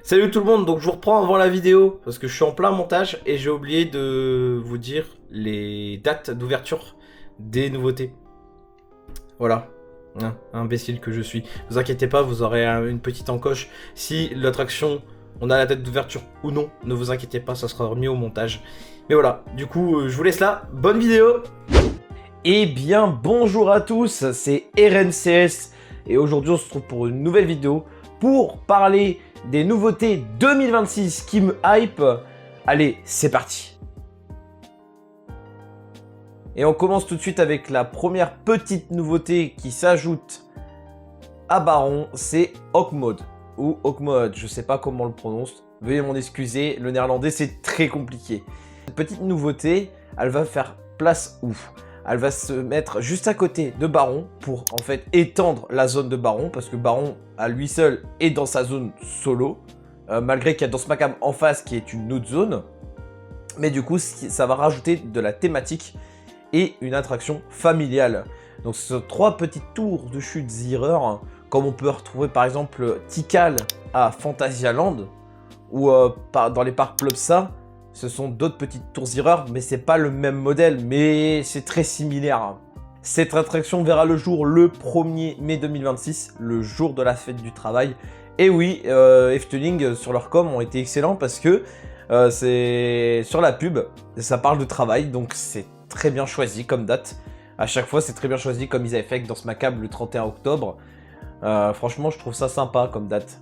Salut tout le monde, donc je vous reprends avant la vidéo parce que je suis en plein montage et j'ai oublié de vous dire les dates d'ouverture des nouveautés. Voilà, imbécile que je suis. Vous inquiétez pas, vous aurez une petite encoche. Si l'attraction, on a la date d'ouverture ou non, ne vous inquiétez pas, ça sera remis au montage. Mais voilà, du coup, je vous laisse là, bonne vidéo. Eh bien, bonjour à tous, c'est RNCS et aujourd'hui on se retrouve pour une nouvelle vidéo pour parler des nouveautés 2026 qui me hype. Allez, c'est parti. Et on commence tout de suite avec la première petite nouveauté qui s'ajoute à Baron, c'est Hawkmode ou Hawkmode, je sais pas comment on le prononce. Veuillez m'en excuser, le néerlandais c'est très compliqué. Cette petite nouveauté, elle va faire place où? Elle va se mettre juste à côté de Baron pour en fait étendre la zone de Baron parce que Baron à lui seul est dans sa zone solo malgré qu'il y a Danse Macabre en face qui est une autre zone, mais du coup ça va rajouter de la thématique et une attraction familiale. Donc ce sont 3 petites tours de chute Zierer comme on peut retrouver par exemple Tikal à Phantasialand ou dans les parcs Plopsa. Ce sont d'autres petites tours Zierer, mais c'est pas le même modèle, mais c'est très similaire. Cette attraction verra le jour le 1er mai 2026, le jour de la fête du travail. Et oui, Efteling sur leur com ont été excellents parce que c'est sur la pub, ça parle de travail, donc c'est très bien choisi comme date. À chaque fois, c'est très bien choisi comme ils avaient fait dans ce macabre le 31 octobre. Franchement, je trouve ça sympa comme date.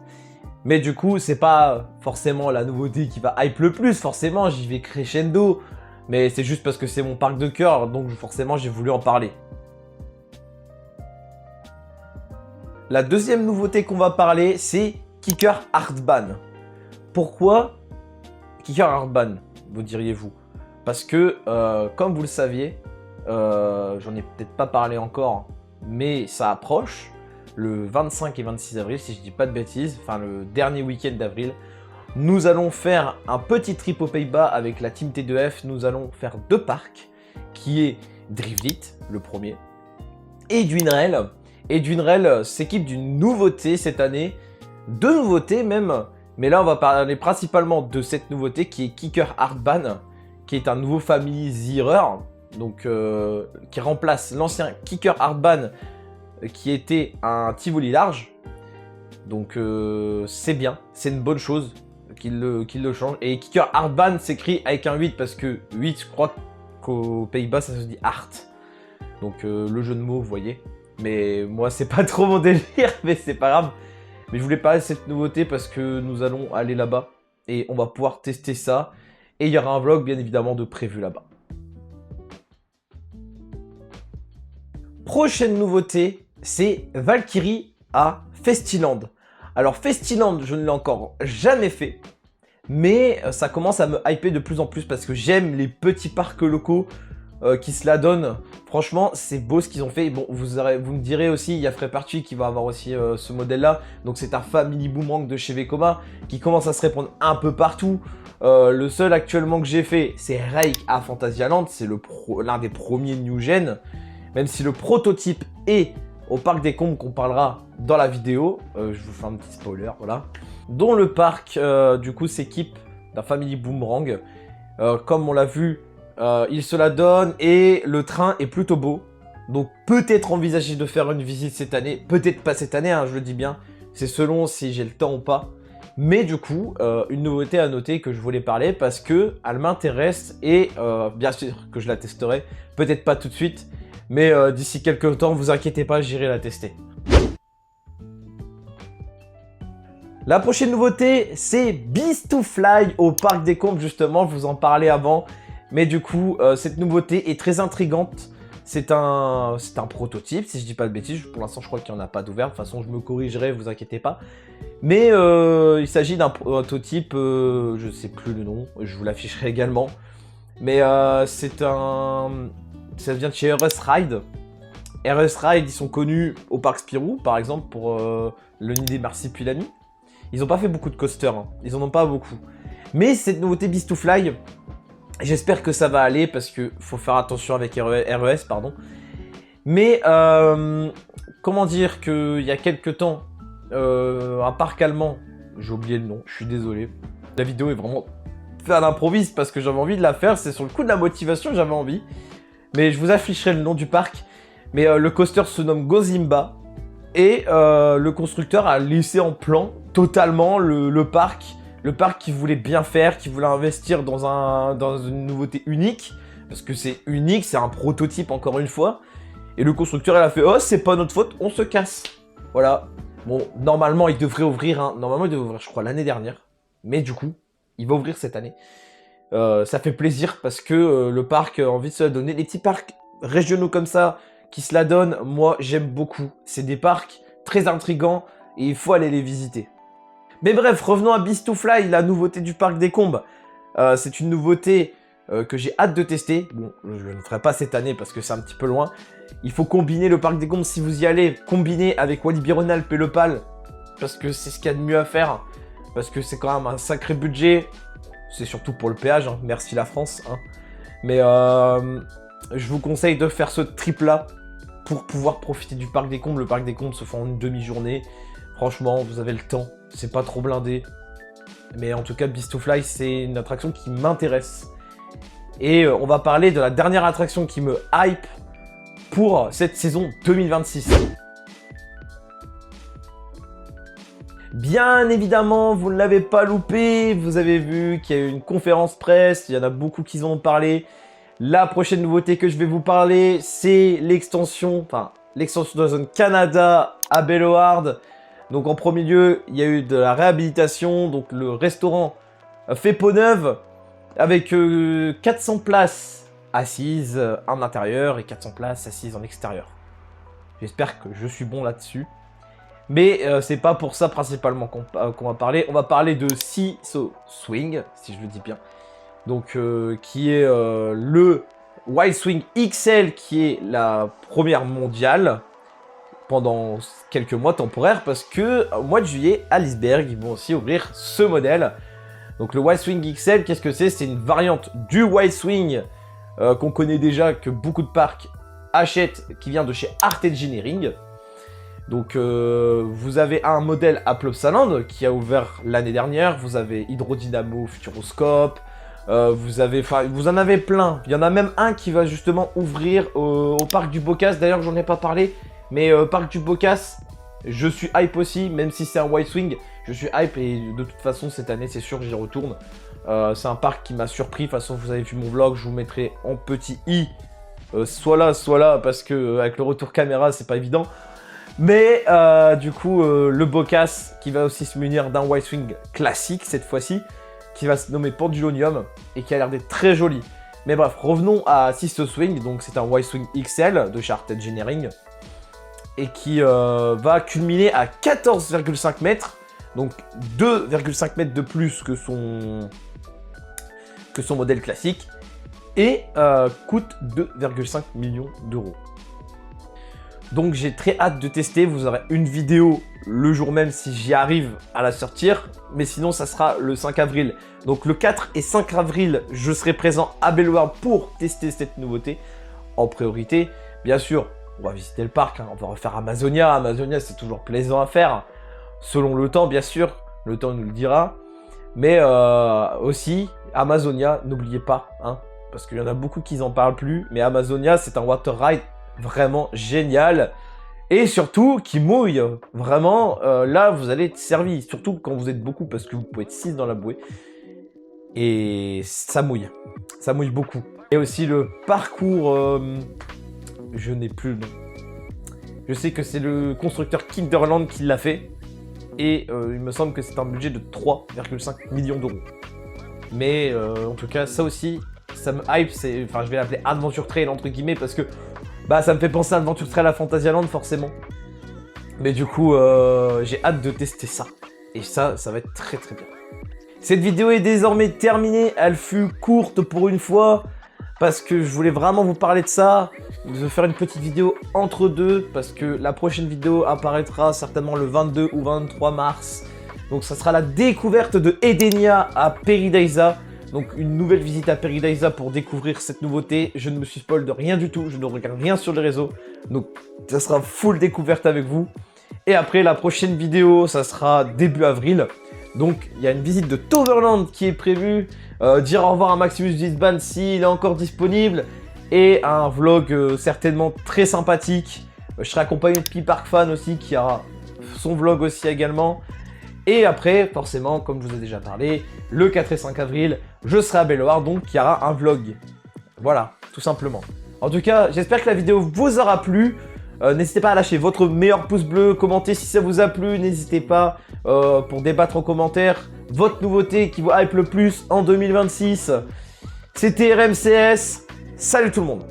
Mais du coup, c'est pas forcément la nouveauté qui va hype le plus, forcément, j'y vais crescendo. Mais c'est juste parce que c'est mon parc de cœur, donc forcément, j'ai voulu en parler. La deuxième nouveauté qu'on va parler, c'est Kicker Hardban. Pourquoi Kicker Hardban, vous diriez-vous? Parce que, comme vous le saviez, j'en ai peut-être pas parlé encore, mais ça approche. Le 25 et 26 avril, si je dis pas de bêtises, enfin le dernier week-end d'avril, nous allons faire un petit trip aux Pays-Bas avec la team T2F. Nous allons faire 2 parcs, qui est Drivlit, le premier, et Duinrel. Et Duinrel s'équipe d'une nouveauté cette année, 2 nouveautés même, mais là on va parler principalement de cette nouveauté qui est Kicker Hardban, qui est un nouveau Family Zierer, donc qui remplace l'ancien Kicker Hardban, qui était un Tivoli large. Donc c'est bien, c'est une bonne chose qu'il le change. Et Kicker Hardban s'écrit avec un 8 parce que 8, je crois qu'aux Pays-Bas ça se dit Art. Donc le jeu de mots, vous voyez. Mais moi c'est pas trop mon délire, mais c'est pas grave. Mais je voulais parler de cette nouveauté parce que nous allons aller là-bas et on va pouvoir tester ça. Et il y aura un vlog bien évidemment de prévu là-bas. Prochaine nouveauté, c'est Valkyrie à Festiland. Alors Festiland, je ne l'ai encore jamais fait, mais ça commence à me hyper de plus en plus parce que j'aime les petits parcs locaux qui se la donnent. Franchement, c'est beau ce qu'ils ont fait. Bon, vous me direz aussi, il y a Frépartuis qui va avoir aussi ce modèle-là. Donc c'est un Family Boomerang de chez Vekoma qui commence à se répandre un peu partout. Le seul actuellement que j'ai fait, c'est Rake à Phantasialand. C'est l'un des premiers New Gen. Même si le prototype est au Parc des Combes qu'on parlera dans la vidéo. Je vous fais un petit spoiler, voilà. Dont le parc, du coup, s'équipe d'un Family Boomerang. Comme on l'a vu, il se la donne et le train est plutôt beau. Donc peut-être envisager de faire une visite cette année. Peut-être pas cette année, hein, je le dis bien. C'est selon si j'ai le temps ou pas. Mais du coup, une nouveauté à noter que je voulais parler parce que elle m'intéresse et bien sûr que je la testerai. Peut-être pas tout de suite. Mais d'ici quelques temps, vous inquiétez pas, j'irai la tester. La prochaine nouveauté, c'est Beast to Fly au Parc des Combes, justement, je vous en parlais avant. Mais du coup, cette nouveauté est très intrigante. C'est un prototype, si je dis pas de bêtises. Pour l'instant, je crois qu'il n'y en a pas d'ouvert. De toute façon, je me corrigerai, vous inquiétez pas. Mais il s'agit d'un prototype, je ne sais plus le nom, je vous l'afficherai également. Mais c'est un... Ça vient de chez RS Ride. RS Ride, ils sont connus au Parc Spirou, par exemple, pour le Nid des Marsupilami. Ils n'ont pas fait beaucoup de coasters, hein. Ils en ont pas beaucoup. Mais cette nouveauté Beast to Fly, j'espère que ça va aller, parce qu'il faut faire attention avec RES, pardon. Mais, comment dire qu'il y a quelques temps, un parc allemand J'ai oublié le nom, je suis désolé. La vidéo est vraiment faite à l'improviste parce que j'avais envie de la faire. C'est sur le coup de la motivation que j'avais envie. Mais je vous afficherai le nom du parc. Mais le coaster se nomme Gozimba. Et le constructeur a laissé en plan totalement le parc. Le parc qui voulait bien faire, qui voulait investir dans une nouveauté unique. Parce que c'est unique, c'est un prototype encore une fois. Et le constructeur, il a fait « Oh, c'est pas notre faute, on se casse ». Voilà. Bon, normalement, il devrait ouvrir, hein. Normalement, il devrait ouvrir, je crois, l'année dernière. Mais du coup, il va ouvrir cette année. Ça fait plaisir parce que le parc a envie de se la donner. Les petits parcs régionaux comme ça, qui se la donnent, moi, j'aime beaucoup. C'est des parcs très intrigants et il faut aller les visiter. Mais bref, revenons à Beast to Fly, la nouveauté du parc des Combes. C'est une nouveauté que j'ai hâte de tester. Bon, je ne le ferai pas cette année parce que c'est un petit peu loin. Il faut combiner le parc des Combes, si vous y allez, combiner avec Walibi Rhône-Alpes et le PAL, parce que c'est ce qu'il y a de mieux à faire, parce que c'est quand même un sacré budget, c'est surtout pour le péage, hein. Merci la France. Hein. Mais je vous conseille de faire ce trip-là pour pouvoir profiter du parc des Combes. Le parc des Combes se fait en une demi-journée, franchement, vous avez le temps, c'est pas trop blindé. Mais en tout cas, Beast to Fly, c'est une attraction qui m'intéresse. Et on va parler de la dernière attraction qui me hype pour cette saison 2026. Bien évidemment, vous ne l'avez pas loupé, vous avez vu qu'il y a eu une conférence presse, il y en a beaucoup qui en ont parlé. La prochaine nouveauté que je vais vous parler, c'est l'extension de la zone Canada à Bellewaerde. Donc en premier lieu, il y a eu de la réhabilitation, donc le restaurant fait peau neuve avec 400 places assises en intérieur et 400 places assises en extérieur. J'espère que je suis bon là-dessus. Mais c'est pas pour ça principalement qu'on va parler. On va parler de Seesaw Swing, si je le dis bien. Donc qui est le Wild Swing XL, qui est la première mondiale pendant quelques mois temporaires, parce que au mois de juillet, à Liseberg, ils vont aussi ouvrir ce modèle. Donc le Wild Swing XL, qu'est-ce que c'est? C'est une variante du Wild Swing qu'on connaît déjà, que beaucoup de parcs achètent, qui vient de chez Art Engineering. Donc vous avez un modèle à Plopsaland qui a ouvert l'année dernière, vous avez Hydrodynamo, Futuroscope, vous en avez plein. Il y en a même un qui va justement ouvrir au parc du Bocas, d'ailleurs j'en ai pas parlé, mais parc du Bocas, je suis hype aussi, même si c'est un Wild Swing, je suis hype et de toute façon cette année c'est sûr que j'y retourne. C'est un parc qui m'a surpris, de toute façon vous avez vu mon vlog, je vous mettrai en petit i, soit là, parce que avec le retour caméra c'est pas évident. Mais du coup, le Bocas qui va aussi se munir d'un Wild Swing classique cette fois-ci, qui va se nommer Pendulonium et qui a l'air d'être très joli. Mais bref, revenons à Seesaw Swing, donc c'est un Wild Swing XL de chez Art Engineering et qui va culminer à 14,5 mètres, donc 2,5 mètres de plus que son modèle classique et coûte 2,5 millions d'euros. Donc j'ai très hâte de tester, vous aurez une vidéo le jour même si j'y arrive à la sortir, mais sinon ça sera le 5 avril. Donc le 4 et 5 avril, je serai présent à Bellewaerde pour tester cette nouveauté en priorité. Bien sûr, on va visiter le parc, hein, on va refaire Amazonia. Amazonia c'est toujours plaisant à faire, selon le temps bien sûr, le temps nous le dira. Mais aussi, Amazonia, n'oubliez pas, hein, parce qu'il y en a beaucoup qui n'en parlent plus, mais Amazonia c'est un water ride vraiment génial et surtout qui mouille vraiment. Là vous allez être servi, surtout quand vous êtes beaucoup, parce que vous pouvez être 6 dans la bouée et ça mouille beaucoup. Et aussi le parcours, je n'ai plus le nom, je sais que c'est le constructeur Kinderland qui l'a fait et il me semble que c'est un budget de 3,5 millions d'euros. Mais en tout cas ça aussi ça me hype, enfin je vais l'appeler Adventure Trail entre guillemets, parce que bah ça me fait penser à Adventure Trail à Fantasyland forcément. Mais du coup j'ai hâte de tester ça. Et ça va être très très bien. Cette vidéo est désormais terminée. Elle fut courte pour une fois, parce que je voulais vraiment vous parler de ça. Je vais faire une petite vidéo entre deux, parce que la prochaine vidéo apparaîtra certainement le 22 ou 23 mars. Donc ça sera la découverte de Edenia à Paradisa. Donc une nouvelle visite à Paradisa pour découvrir cette nouveauté. Je ne me suis spoil de rien du tout, je ne regarde rien sur les réseaux. Donc ça sera full découverte avec vous. Et après la prochaine vidéo, ça sera début avril. Donc il y a une visite de Toverland qui est prévue, dire au revoir à Maximus Disband s'il est encore disponible, et un vlog certainement très sympathique. Je serai accompagné de Piparkfan aussi qui aura son vlog aussi également. Et après, forcément, comme je vous ai déjà parlé, le 4 et 5 avril, je serai à Belloir, donc il y aura un vlog. Voilà, tout simplement. En tout cas, j'espère que la vidéo vous aura plu. N'hésitez pas à lâcher votre meilleur pouce bleu, commenter si ça vous a plu. N'hésitez pas pour débattre en commentaire votre nouveauté qui vous hype le plus en 2026. C'était RMCS. Salut tout le monde.